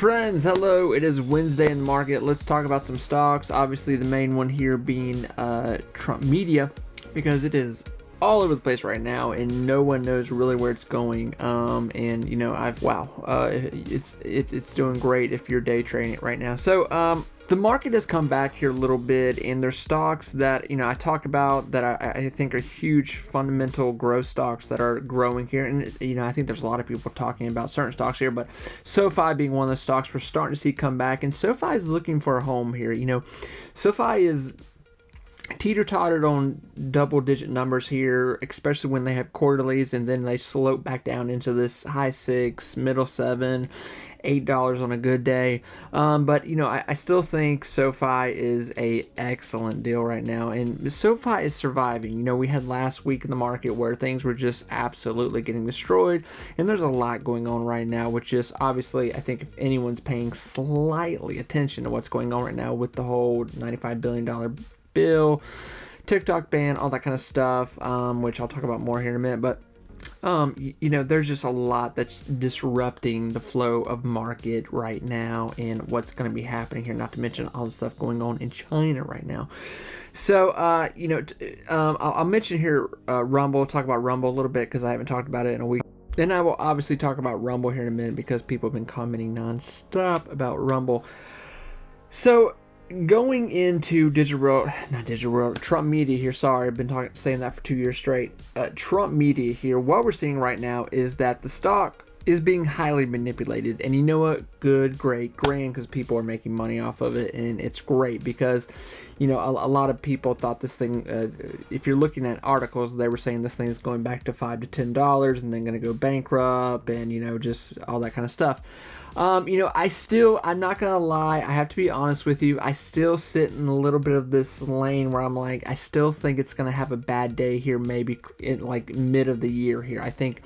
Friends, hello. It is Wednesday in the market. Let's talk about some stocks. Obviously, the main one here being Trump Media, because it is all over the place right now, and no one knows really where it's going. And you know, it's doing great if you're day trading it right now. So the market has come back here a little bit, and there's stocks that I talk about that I think are huge fundamental growth stocks that are growing here. And I think there's a lot of people talking about certain stocks here, but SoFi being one of the stocks we're starting to see come back, and SoFi is looking for a home here. SoFi is teeter-tottered on double-digit numbers here, especially when they have quarterlies, and then they slope back down into this high $6, middle $7, $8 on a good day. But I still think SoFi is a excellent deal right now, and SoFi is surviving. We had last week in the market where things were just absolutely getting destroyed, and there's a lot going on right now, which is obviously, I think if anyone's paying slightly attention to what's going on right now with the whole $95 billion bill, TikTok ban, all that kind of stuff, which I'll talk about more here in a minute. But there's just a lot that's disrupting the flow of market right now and what's going to be happening here, not to mention all the stuff going on in China right now. So I'll mention here Rumble, talk about Rumble a little bit because I haven't talked about it in a week. Then I will obviously talk about Rumble here in a minute because people have been commenting nonstop about Rumble. So going into Trump Media here. Sorry, I've been saying that for 2 years straight. Trump Media here. What we're seeing right now is that the stock is being highly manipulated, and you know what? Good, great, grand, because people are making money off of it, and it's great because a lot of people thought this thing. If you're looking at articles, they were saying this thing is going back to $5 to $10, and then going to go bankrupt, and just all that kind of stuff. I'm not gonna lie, I have to be honest with you, I still sit in a little bit of this lane where I'm like, I still think it's gonna have a bad day here, maybe in like mid of the year here. I think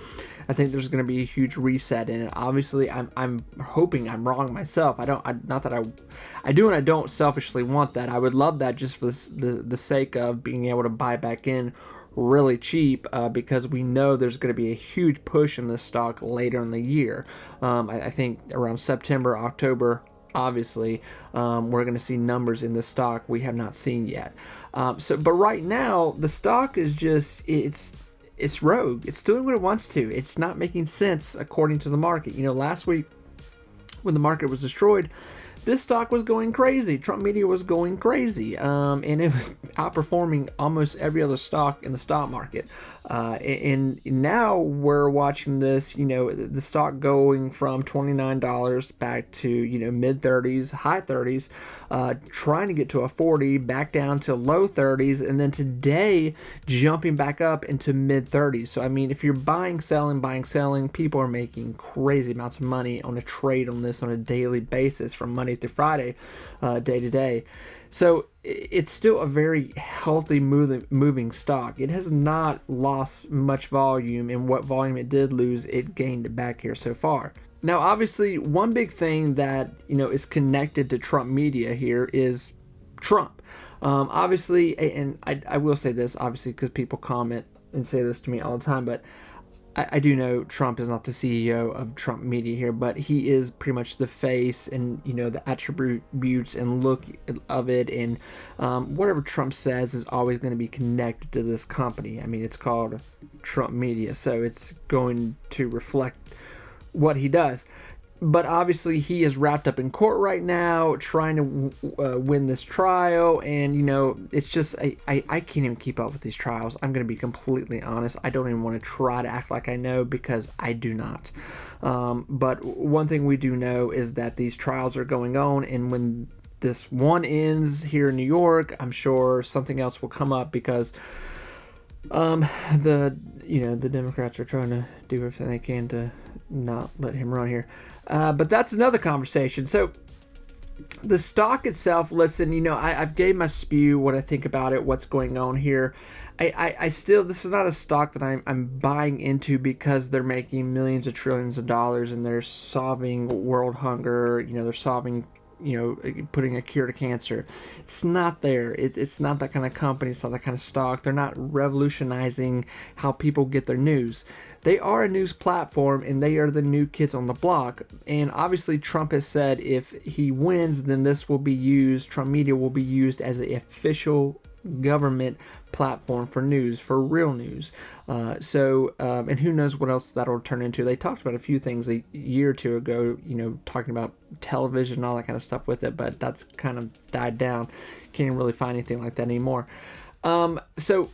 there's gonna be a huge reset in it. Obviously, I'm hoping I'm wrong myself. I do and I don't selfishly want that. I would love that just for the sake of being able to buy back in really cheap, because we know there's going to be a huge push in this stock later in the year. I think around September, October, obviously, we're going to see numbers in this stock we have not seen yet. But right now, the stock is just, it's rogue. It's doing what it wants to. It's not making sense according to the market. Last week when the market was destroyed, this stock was going crazy. Trump Media was going crazy, and it was outperforming almost every other stock in the stock market. And now we're watching this, the stock going from $29 back to, mid 30s, high 30s, trying to get to a 40, back down to low 30s, and then today jumping back up into mid 30s. So, if you're buying, selling, people are making crazy amounts of money on a trade on this on a daily basis from Monday through Friday, day to day. So it's still a very healthy moving stock. It has not lost much volume, and what volume it did lose, it gained it back here so far. Now, obviously, one big thing that is connected to Trump Media here is Trump. Obviously, and I will say this, obviously, because people comment and say this to me all the time, but I do know Trump is not the CEO of Trump Media here, but he is pretty much the face and, the attributes and look of it. And whatever Trump says is always going to be connected to this company. It's called Trump Media, so it's going to reflect what he does. But obviously, he is wrapped up in court right now, trying to win this trial. And, it's just, I can't even keep up with these trials. I'm going to be completely honest. I don't even want to try to act like I know, because I do not. But one thing we do know is that these trials are going on. And when this one ends here in New York, I'm sure something else will come up, because the Democrats are trying to do everything they can to not let him run here. But that's another conversation. So the stock itself, listen, I've gave my spew, what I think about it, what's going on here. I still, this is not a stock that I'm buying into because they're making millions of trillions of dollars and they're solving world hunger. They're solving, putting a cure to cancer. It's not there. It's not that kind of company. It's not that kind of stock. They're not revolutionizing how people get their news. they are a news platform and they are the new kids on the block. And obviously Trump has said if he wins, then this will be used, Trump Media will be used as an official government platform for news, for real news. And who knows what else that'll turn into. They talked about a few things a year or two ago, talking about television and all that kind of stuff with it, but that's kind of died down. Can't really find anything like that anymore. So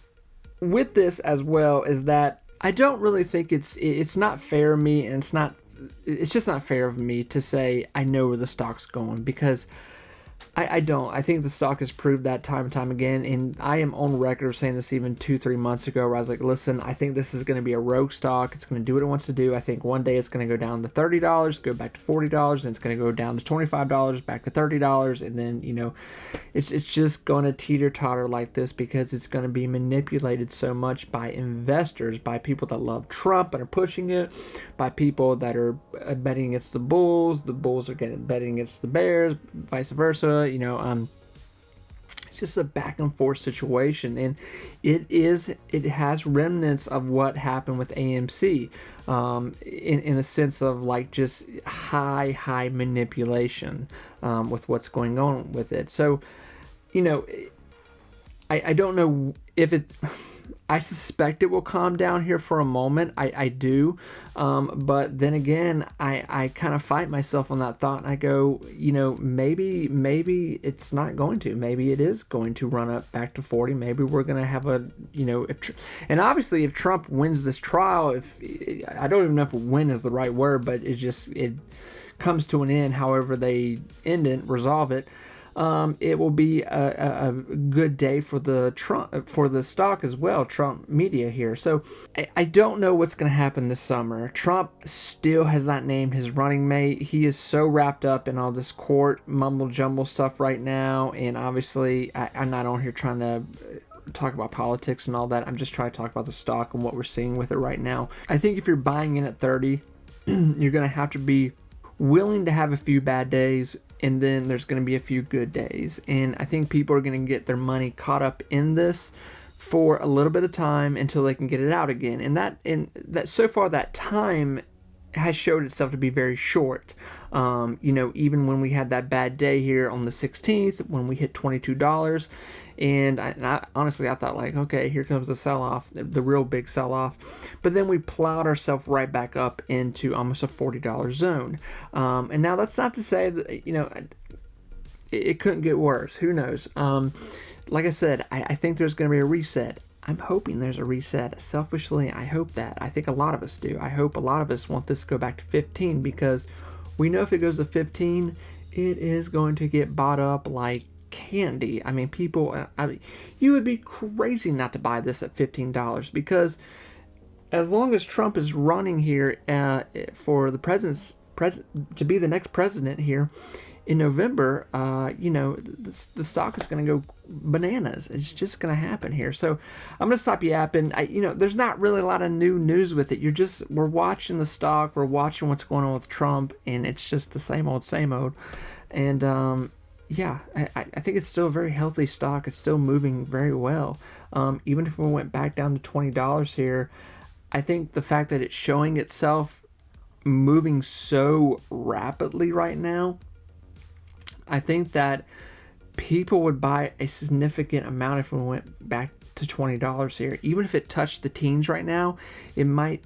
with this as well is that I don't really think it's not fair of me, and it's just not fair of me to say I know where the stock's going, because I don't. I think the stock has proved that time and time again, and I am on record of saying this even 2-3 months ago, where I was like, listen, I think this is going to be a rogue stock. It's going to do what it wants to do. I think one day it's going to go down to $30, go back to $40, and it's going to go down to $25, back to $30, and then, it's just going to teeter-totter like this, because it's going to be manipulated so much by investors, by people that love Trump and are pushing it, by people that are betting against the Bulls are betting against the Bears, vice versa. It's just a back and forth situation, and it has remnants of what happened with AMC, in the sense of like just high manipulation with what's going on with it. So, I don't know if it. I suspect it will calm down here for a moment. I do. But then again, I kind of fight myself on that thought. And I go, maybe it's not going to. Maybe it is going to run up back to 40. Maybe we're going to have and obviously if Trump wins this trial, I don't even know if win is the right word, but it comes to an end, however they end it, resolve it. It will be a good day for the stock as well, Trump Media here. So I don't know what's going to happen this summer. Trump still has not named his running mate. He is so wrapped up in all this court mumble jumble stuff right now, and obviously I'm not on here trying to talk about politics and all that. I'm just trying to talk about the stock and what we're seeing with it right now. I think if you're buying in at 30, you're going to have to be willing to have a few bad days, and then there's going to be a few good days. And I think people are going to get their money caught up in this for a little bit of time until they can get it out again. And that so far that time has showed itself to be very short. Even when we had that bad day here on the 16th, when we hit $22, and I honestly thought like, okay, here comes the sell-off, the real big sell-off. But then we plowed ourselves right back up into almost a $40 zone. And now that's not to say that, it couldn't get worse. Who knows? Like I said, I think there's going to be a reset. I'm hoping there's a reset. Selfishly, I hope that. I think a lot of us do. I hope a lot of us want this to go back to 15, because we know if it goes to 15, it is going to get bought up like candy. I mean, people, you would be crazy not to buy this at $15, because as long as Trump is running here for the to be the next president here in November, the stock is going to go bananas. It's just going to happen here. So I'm going to stop yapping. There's not really a lot of new news with it. We're watching the stock, we're watching what's going on with Trump, and it's just the same old. And I think it's still a very healthy stock. It's still moving very well. Even if we went back down to $20 here, I think the fact that it's showing itself moving so rapidly right now, I think that people would buy a significant amount if we went back to $20 here. Even if it touched the teens right now, it might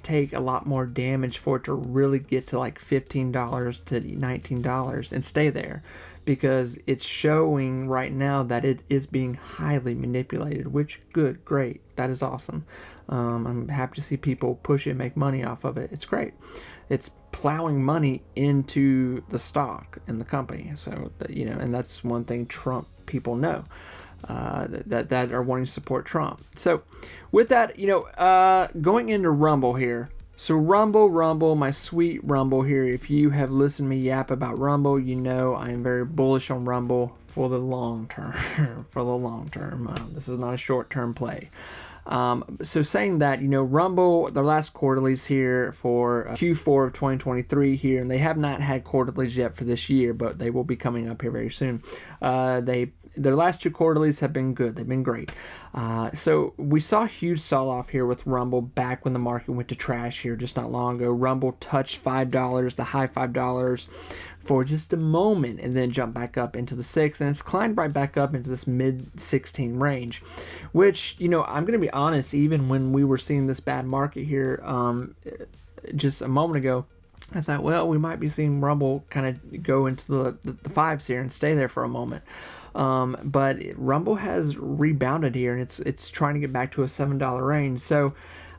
take a lot more damage for it to really get to like $15 to $19 and stay there, because it's showing right now that it is being highly manipulated, which great. That is awesome. I'm happy to see people push it and make money off of it. It's great. It's plowing money into the stock and the company. So, and that's one thing Trump people know. That are wanting to support Trump. So with that, going into Rumble here. So Rumble, my sweet Rumble here. If you have listened to me yap about Rumble, I am very bullish on Rumble for the long term. This is not a short-term play. So saying that, Rumble, their last quarterlies here for Q4 of 2023 here, and they have not had quarterlies yet for this year, but they will be coming up here very soon. They their last two quarterlies have been good. They've been great. So we saw a huge sell-off here with Rumble back when the market went to trash here just not long ago. Rumble touched $5, the high $5 for just a moment, and then jumped back up into the 6, and it's climbed right back up into this mid-16 range, which, I'm going to be honest, even when we were seeing this bad market here just a moment ago, I thought, well, we might be seeing Rumble kind of go into the fives here and stay there for a moment. But Rumble has rebounded here, and it's trying to get back to a $7 range. So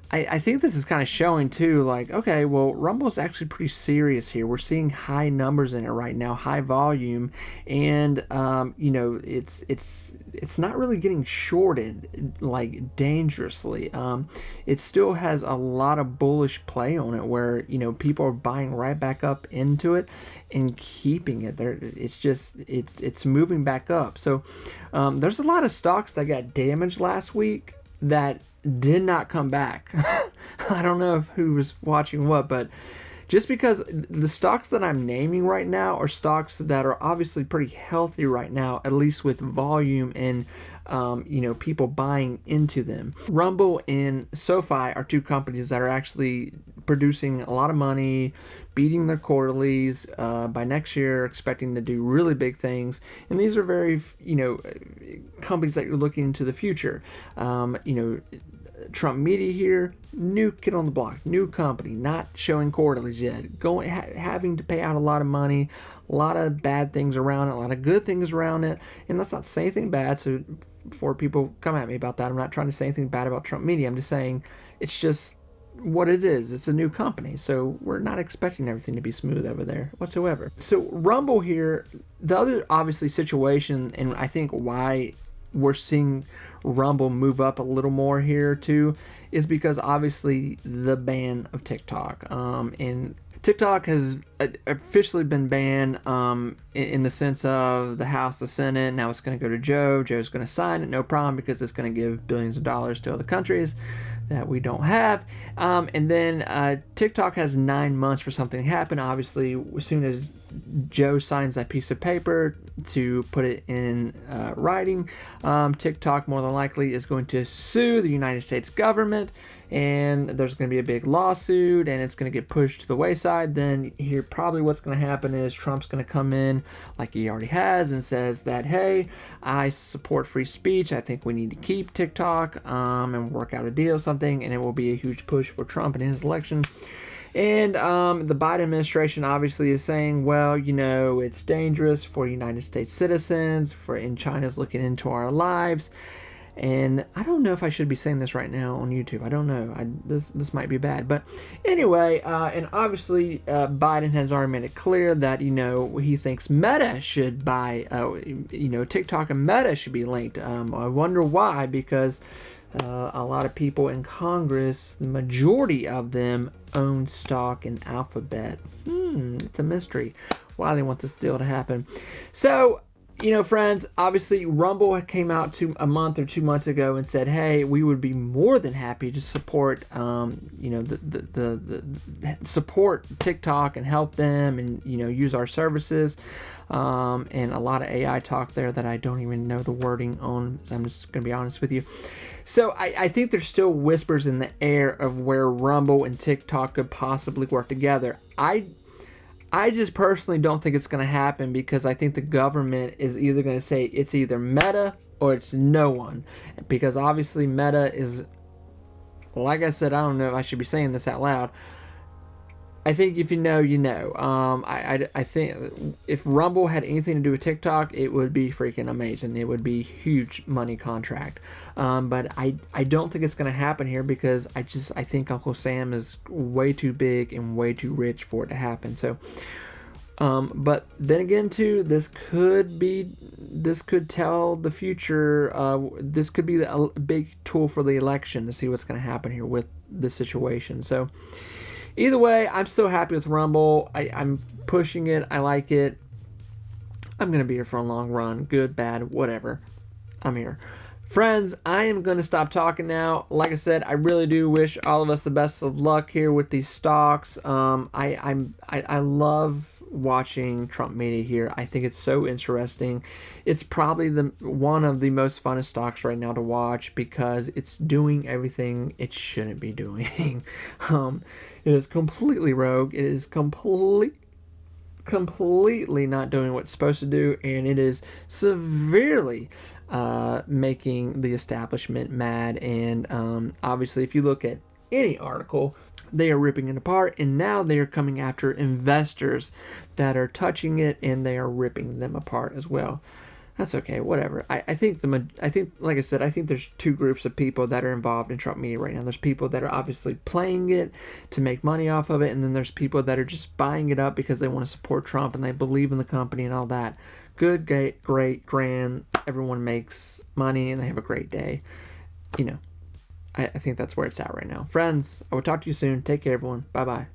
I think this is kind of showing too, like, okay, well, Rumble is actually pretty serious here. We're seeing high numbers in it right now, high volume, and it's not really getting shorted like dangerously. It still has a lot of bullish play on it, where people are buying right back up into it and keeping it there. It's moving back up. So there's a lot of stocks that got damaged last week that did not come back. I don't know who was watching what, but just because the stocks that I'm naming right now are stocks that are obviously pretty healthy right now, at least with volume and people buying into them. Rumble and SoFi are two companies that are actually producing a lot of money, beating their quarterlies by next year, expecting to do really big things. And these are very, companies that you're looking into the future. Trump Media here, new kid on the block, new company, not showing quarterlies yet, having to pay out a lot of money, a lot of bad things around it, a lot of good things around it, and that's not to say anything bad, so before people come at me about that, I'm not trying to say anything bad about Trump Media, I'm just saying it's just what it is. It's a new company, so we're not expecting everything to be smooth over there whatsoever. So Rumble here, the other obviously situation, and I think why we're seeing Rumble move up a little more here too, is because obviously the ban of TikTok. And TikTok has officially been banned in the sense of the House, the Senate. Now it's going to go to Joe. Joe's going to sign it, no problem, because it's going to give billions of dollars to other countries that we don't have. And then TikTok has 9 months for something to happen. Obviously, as soon as Joe signs that piece of paper to put it in writing, TikTok more than likely is going to sue the United States government, and there's going to be a big lawsuit, and it's going to get pushed to the wayside. Then here, probably what's going to happen is Trump's going to come in, like he already has, and says that, hey, I support free speech. I think we need to keep TikTok and work out a deal, something, and it will be a huge push for Trump in his election. And the Biden administration obviously is saying, well, it's dangerous for United States citizens, and China's looking into our lives. And I don't know if I should be saying this right now on YouTube. I don't know. This might be bad. But anyway, and obviously Biden has already made it clear that, he thinks Meta should buy, TikTok and Meta should be linked. I wonder why, because a lot of people in Congress, the majority of them, own stock in Alphabet. It's a mystery why they want this deal to happen. So, friends, obviously Rumble came out to a month or 2 months ago and said, hey, we would be more than happy to support, support TikTok and help them and, use our services. And a lot of AI talk there that I don't even know the wording on, so I'm just going to be honest with you. So I think there's still whispers in the air of where Rumble and TikTok could possibly work together. I just personally don't think it's going to happen, because I think the government is either going to say it's either Meta or it's no one. Because obviously Meta is, like I said, I don't know if I should be saying this out loud. I think if you know, you know. I think if Rumble had anything to do with TikTok, it would be freaking amazing. It would be a huge money contract. But I don't think it's going to happen here, because I think Uncle Sam is way too big and way too rich for it to happen. So, but then again, too, this could tell the future. This could be a big tool for the election to see what's going to happen here with this situation. So, either way, I'm still happy with Rumble. I'm pushing it. I like it. I'm going to be here for a long run. Good, bad, whatever. I'm here. Friends, I am going to stop talking now. Like I said, I really do wish all of us the best of luck here with these stocks. I love watching Trump media here. I think it's so interesting. It's probably one of the most funnest stocks right now to watch because it's doing everything it shouldn't be doing. It is completely rogue. It is completely not doing what it's supposed to do, and it is severely making the establishment mad. And obviously, if you look at any article, they are ripping it apart, and now they are coming after investors that are touching it, and they are ripping them apart as well. That's okay, whatever. I think like I said, I think there's two groups of people that are involved in Trump media right now. There's people that are obviously playing it to make money off of it, and then there's people that are just buying it up because they want to support Trump and they believe in the company and all that. Good, great, grand. Everyone makes money and they have a great day. I think that's where it's at right now. Friends, I will talk to you soon. Take care, everyone. Bye-bye.